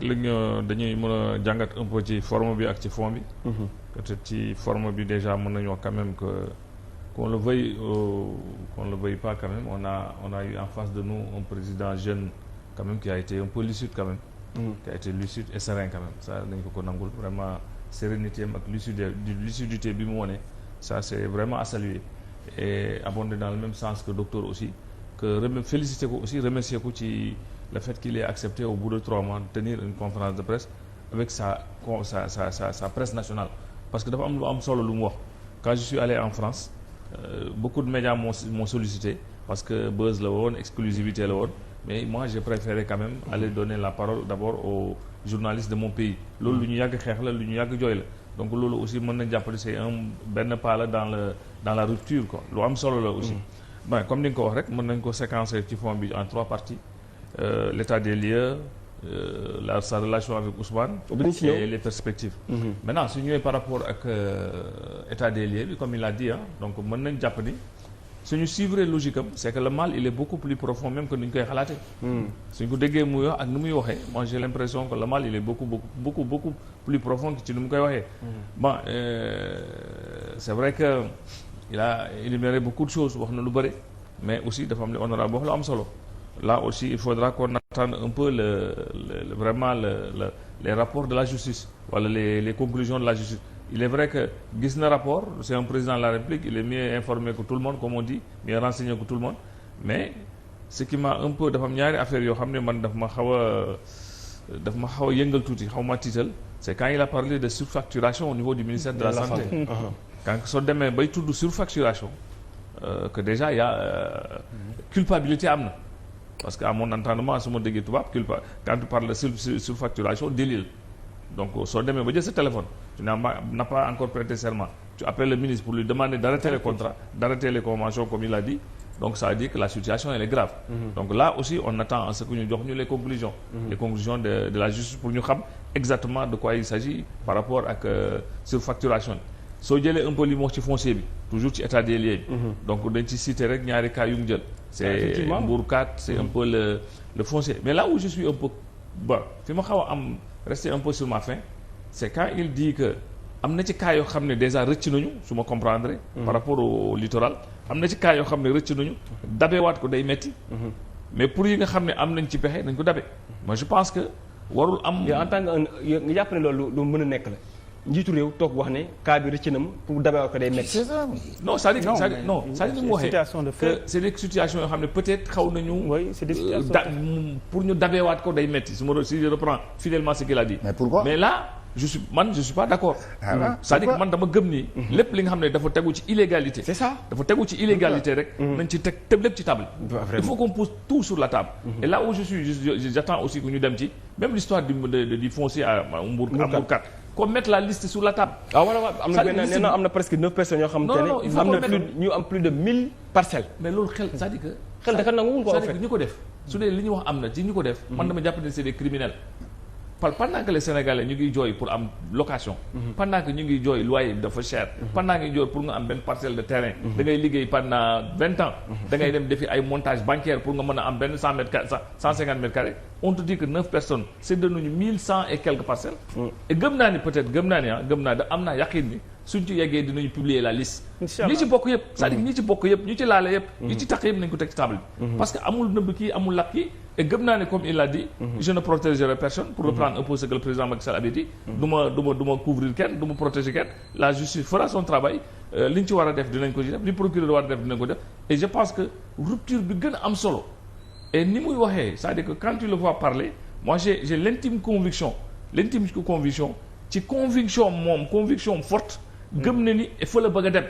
li ñu dañuy mën a jàngat un peu ci forme bi ak ci fond bi. peut-être ci forme bi déjà mën nañu wax quand même que qu'on le veuille pas quand même on a eu en face de nous un président jeune quand même qui a été un peu lucide quand même. Qui a été lucide et serein quand même ça dañ ko nangul vraiment sérénité am ak lucidité bi mu wone ça c'est vraiment à saluer et abondé dans le même sens que docteur aussi que féliciter ko aussi remercier ko ci le fait qu'il ait accepté au bout de 3 mois de tenir une conférence de presse avec sa presse nationale parce que dafa am lu am solo lu mu wax quand je suis allé en France beaucoup de médias m'ont sollicité parce que buzz la woon exclusivité la woon mais moi j'ai préféré quand même aller donner la parole d'abord aux journalistes de mon pays loolu lu ñu yàgg xeex la lu ñu yàgg jooy la donc loolu aussi mën nañ jàppale c'est benn pas la dans la rupture quoi lu am solo la aussi bon comme ni nga ko wax rek mën nañ ko séquencer ci fond bi en 3 parties l'état des lieux sa relation avec Ousmane et les perspectives maintenant su ñëwee par rapport ak état des lieux bi comme il a dit donc mën nañ jàpp ni suñu suivre logique am c'est que le mal il est beaucoup plus profond même que ni ñu koy xalaatee suñ ko déggee muy wax ak ni muy waxee moi j'ai l'impression que le mal il est beaucoup plus profond ci ni mu koy waxee bon c'est vrai que il a énuméré beaucoup de choses wax na lu bëri mais aussi dafa am li honorable wax lu am solo là aussi il faudra qu'on attende un peu vraiment les rapports de la justice wala les conclusions de la justice il est vrai que gis na rapport c'est un président de la République il est mieux informé que tout le monde comme on dit mieux renseigné que tout le monde mais ce qui m'a un peu dafa am ñaari affaire yoo xam ne man daf ma xaw a yëngal tuuti xaw ma tiital c'est quand il a parlé de surfacturation au niveau du ministère de la santé quand soo demee bay tudd surfacturation que déjà il y a culpabilité am na parce que à mon entendement su ma déggee tubaab quand tu parles de surfacturation délit donc soo demee ba jël sa téléphone tu n'as pas encore prêté serment tu appelles le ministre pour lui demander d'arrêter les contrats d'arrêter les conventions comme il a dit donc ça veut dire que la situation elle est grave donc là aussi on attend à ce que ñu jox ñu les conclusions de la justice pour ñu xam exactement de quoi il s'agit par rapport ak surfacturation soo jëlee un peu li mu wax ci foncier bi toujours ci état des lieux bi donc dañ ci citer rek ñaari cas yu mu jël c'est Mbour 4 c'est un peu le foncier mais là où je suis un peu fi ma xaw a am rester un peu sur ma faim c'est quand il dit que am na ci cas yoo xam ne déjà rëcc nañu su ma comprendre par rapport au littoral am na ci cas yoo xam ne rëcc nañu dabewaat ko day metti mais pour yi nga xam ne am nañ ci pexe nañ ko dabe moi je pense que warul am yow en tant que nga jàpp ne loolu lu mën a nekk la njiitu réew toog wax ne cas bi rëcc na ma pour dabewaat ko day metti c'est ça non c'est-à-dire ni mu waxee que c'est des situations yoo xam ne peut-être xaw nañu pour ñu dabewaat ko day metti si je reprends fidèlement ce qu'il a dit mais pourquoi mais là je suis pas d'accord c'est-à-dire que man dama gëm ni lépp li nga xam ne dafa tegu ci illégalité c'est ça dafa tegu ci illégalité rek nañ ci teg lépp ci table il faut qu'on pose tout sur la table et là où j'attends aussi que ñu dem ci même l'histoire du foncier à Mbour 4 qu'on mette la liste sur la table am na presque 9 personnes yoo xam te ne am na ñu am plus de 1000 parcelles mais loolu xel c'est-à-dire que xel daka nanguwul ko en fait ñu ko def su dee li ñu wax am na ci ñu ko def man dama jàpp ne c'est des criminels pendant que les Sénégalais ñu ngi jooy pour am location pendant que ñu ngi jooy loyer bi dafa cher pendant que ñu ngi jooy pour nga am benn parcelle de terrain da ngay liggéey pendant 20 ans da ngay dem defi ay montage bancaire pour nga mën a am benn 150 mètres carrés on te dit que 9 personnes c'est de nañu 1100 et quelques parcelles et gëm naa ni da am naa yaqin ni suñ ci yeggee dinañu publier la liste ñi ci bokk yëpp c'est-à-dire ñi ci bokk yëpp ñu ci laale yëpp ñi ci tax yëpp nañ ko teg ci table bi parce que amul nëbb kii amul lap kii et gëm naa ne comme il l'a dit je ne protégerai personne pour reprendre un peu ce que le président Macky Sall avait dit du ma couvrir kenn du ma protéger kenn la justice fera son travail li ñu ci war a def dinañ ko ci def li procureur war a def dinañ ko def et je pense que rupture bi gën a am solo et ni muy waxee c'est-à-dire que quand tu le vois parler moi j'ai l'intime conviction ci conviction forte gëm na ni il faut la bëgg a dem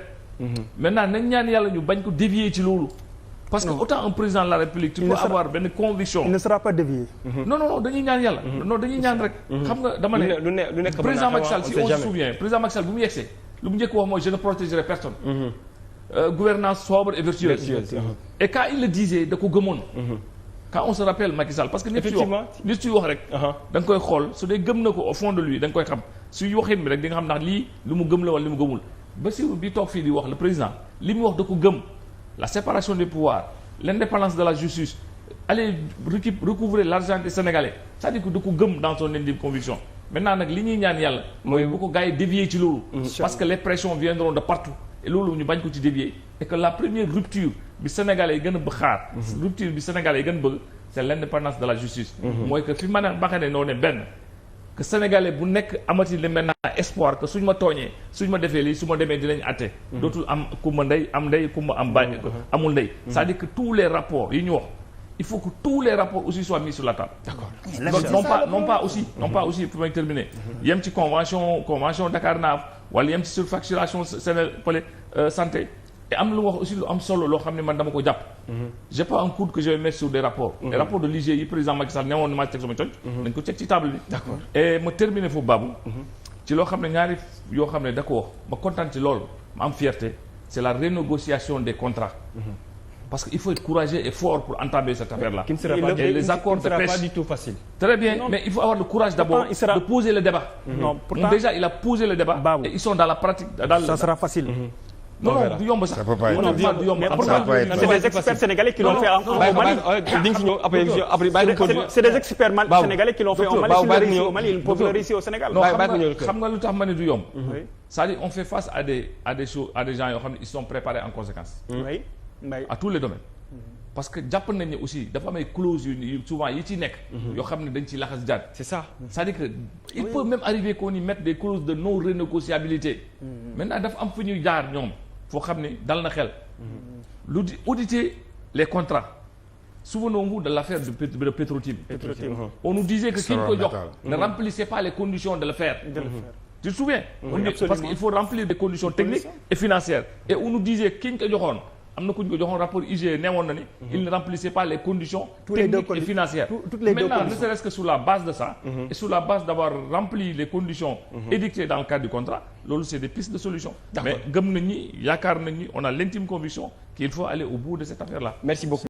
maintenant nañ ñaan yàlla ñu bañ ko dévier ci loolu parce que autant un président de la République tu peux avoir benn conviction il ne sera pas dévié non dañuy ñaan yàlla non dañuy ñaan rek xam nga dama ne lu nekk président Macky Sall si on se souvient président Macky Sall bu mu yegsee lu mu njëkk wax mooy je ne protégerai personne gouvernance sobre et vertueuse et quand il le disait da ko gëmoon quand on se rappelle Macky Sall parce que nit suy wax rek da nga koy xool su dee gëm na ko au fond de lui da nga koy xam suy waxin bi rek di nga xam ndax lii lu mu gëm la wala li mu gëmul Bassirou bi toog fii di wax le président li mu wax da ko gëm la séparation des pouvoirs l'indépendance de la justice aller recouvrer l'argent des Sénégalais c'est-à-dire que da ko gëm dans son intime conviction maintenant nag li ñuy ñaan yàlla mooy bu ko gars yi dévier ci loolu parce que les pressions viendront de partout et loolu ñu bañ ko ci dévier et que la première rupture bi Sénégalais yi gën a bëgg xaar rupture bi Sénégalais yi gën a bëgg c'est l'indépendance de la justice mooy que fi mën a baxane noo ne benn que Sénégalais bu nekk amati le maintenant espoir que suñ ma tooñee suñ ma defee lii su ma demee dinañ àtte dootul am kumba ndey am ndey kumba am bàyyi amul ndey c'est-à-dire que tous les rapports yi ñu wax il faut que tous les rapports aussi soient mis sur la table. D'accord. Non pas aussi pour terminer. yem ci convention Dakar Naaf wala yem ci surfacturation santé et am lu wax aussi lu am solo loo xam ne man dama ko jàpp. j'ai pas un coude que je vais mettre sur des rapports. les rapports de l'IGE yi président Macky Sall ne woon na maa teg sama coñ. nañ ko teg ci table bi. D'accord. et ma terminer foofu Babou. ci loo xam ne ñaari yoo xam ne da ko wax ma kontaan ci loolu ma am fierté c'est la renégociation des contrats. Parce qu'il faut être courageux et fort pour entamer cette affaire-là. Et les accords de pêche. Pas du tout facile. Très bien, mais il faut avoir le courage d'abord de poser le débat. Non, pourtant, déjà, il a posé le débat. Et ils sont dans la pratique. Ça sera facile. Non, du yomb sax. Ça peut pas être. C'est des experts sénégalais qui l'ont fait au Mali. C'est des experts sénégalais qui l'ont fait au Mali. S'ils le réussissent au Mali, ils peuvent le réussir au Sénégal. Non, xam nga lu tax ma ne du yomb. C'est-à-dire on fait face à des choses, à des gens yoo xam ne ils sont préparés en conséquence. Oui. À tous les domaines parce que jàpp nañ ne aussi dafa am ay clauses yu souvent yi ci nekk yoo xam ne dañ ci laxas jaan c'est ça c'est-à-dire que il peut même arriver qu'on y mette des clauses de non renégociabilité maintenant dafa am fu ñuy jaar ñoom foo xam ne dal na xel lu di auditer les contrats souvenons-vous de l'affaire de Petro-Tim on nous disait que ki ñu ko jox ne remplissait pas les conditions de le faire tu te souviens parce qu'il faut remplir des conditions techniques et financières et on nous disait ki ñu ko joxoon am na ku ñu ko joxoon rapport IGE neewoon na ni il ne remplissait pas les conditions techniques et financières maintenant ne serait-ce que sur la base de ça et sur la base d'avoir rempli les conditions édictées dans le cadre du contrat loolu c'est des pistes de solution mais gëm nañ ni yaakaar nañ ni on a l'intime conviction qu'il faut aller au bout de cette affaire-là. Merci beaucoup.